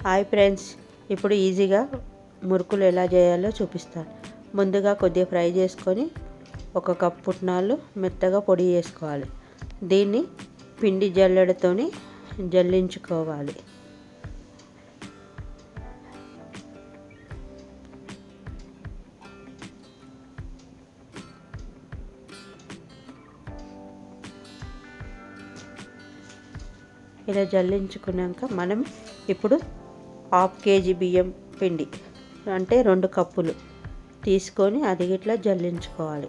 Hi friends, ఇప్పుడు ఈజీగా మురుకులు ఎలా చేయాలో చూపిస్తాను. ముందుగా కొద్దిగా ఫ్రై చేసుకొని ఒక కప్పు పుట్నాలు మెత్తగా పొడి చేసుకోవాలి. దీన్ని పిండి జల్లెడతోని జల్లించుకోవాలి. ఇలా జల్లించుకున్నాక మనం ఇప్పుడు హాఫ్ కేజీ బియ్యం పిండి అంటే 2 కప్పులు తీసుకొని అది ఇట్లా జల్లించుకోవాలి.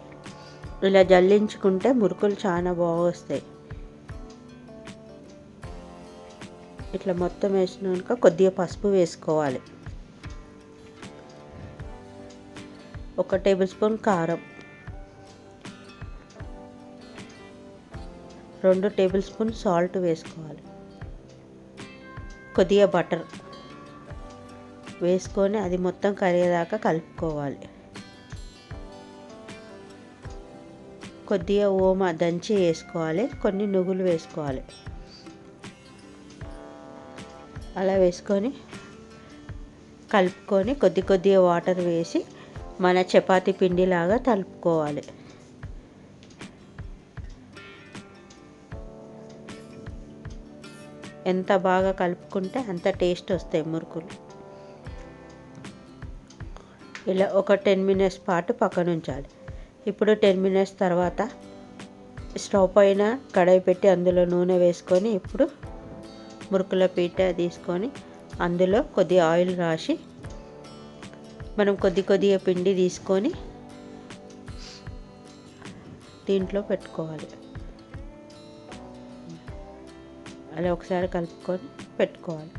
ఇలా జల్లించుకుంటే మురుకులు చాలా బాగా వస్తాయి. ఇట్లా మొత్తం వేసినాక కొద్దిగా పసుపు వేసుకోవాలి. 1 టేబుల్ స్పూన్ కారం, 2 టేబుల్ స్పూన్ సాల్ట్ వేసుకోవాలి. కొద్దిగా బటర్ వేసుకొని అది మొత్తం కరిగేదాకా కలుపుకోవాలి. కొద్దిగా ఓమ దంచి వేసుకోవాలి. కొన్ని నువ్వులు వేసుకోవాలి. అలా వేసుకొని కలుపుకొని కొద్దిగా వాటర్ వేసి మన చపాతీ పిండిలాగా కలుపుకోవాలి. ఎంత బాగా కలుపుకుంటే అంత టేస్ట్ వస్తాయి మురుకులు. ఇలా ఒక 10 మినిట్స్ పాటు పక్కన ఉంచాలి. ఇప్పుడు 10 మినిట్స్ తర్వాత స్టవ్ పైన కడాయి పెట్టి అందులో నూనె వేసుకొని ఇప్పుడు మురుకుల పీట తీసుకొని అందులో కొద్దిగా ఆయిల్ రాసి మనం కొద్దిగా పిండి తీసుకొని దీంట్లో పెట్టుకోవాలి. అలా ఒకసారి కలుపుకొని పెట్టుకోవాలి.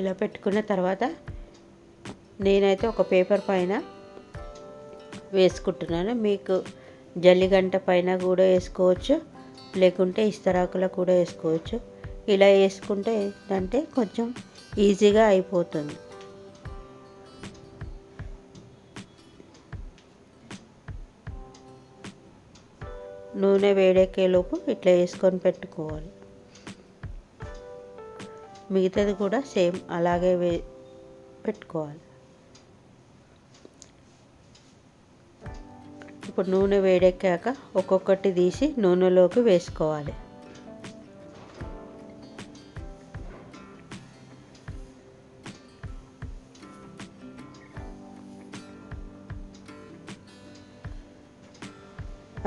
ఇలా పెట్టుకున్న తర్వాత నేనైతే ఒక పేపర్ పైన వేసుకుంటున్నాను. మీకు జల్లిగంట పైన కూడా వేసుకోవచ్చు, లేకుంటే ఇస్తరాకులో కూడా వేసుకోవచ్చు. ఇలా వేసుకుంటే ఏంటంటే కొంచెం ఈజీగా అయిపోతుంది. నూనె వేడెక్కేలోపు ఇట్లా వేసుకొని పెట్టుకోవాలి. మిగతాది కూడా సేమ్ అలాగే పెట్టుకోవాలి. ఇప్పుడు నూనె వేడెక్కాక ఒక్కొక్కటి తీసి నూనెలోకి వేసుకోవాలి.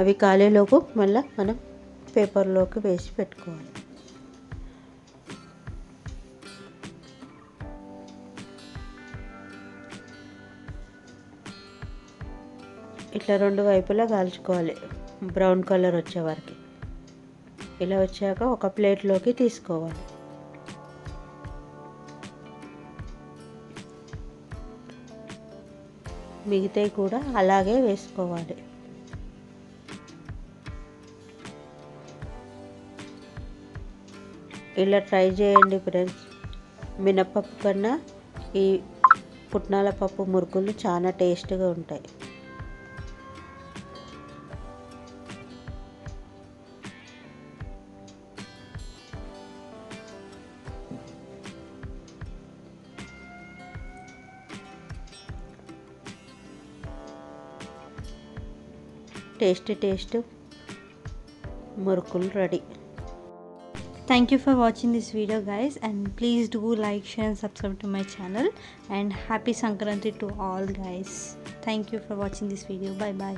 అవి కాలేలోపు మళ్ళీ మనం పేపర్లోకి వేసి పెట్టుకోవాలి. ఇట్లా 2 వైపులా కాల్చుకోవాలి బ్రౌన్ కలర్ వచ్చే వరకు. ఇలా వచ్చాక ఒక ప్లేట్లోకి తీసుకోవాలి. మిగతాయి కూడా అలాగే వేసుకోవాలి. ఇలా ట్రై చేయండి ఫ్రెండ్స్. మినపప్పు కన్నా ఈ పుట్నాల పప్పు మురుకులు చాలా టేస్ట్గా ఉంటాయి. టేస్ట్ మురుకులు ready. Thank you for watching this video guys, and please do like, share and subscribe to my channel, and happy Sankranti to all guys. Thank you for watching this video. Bye bye.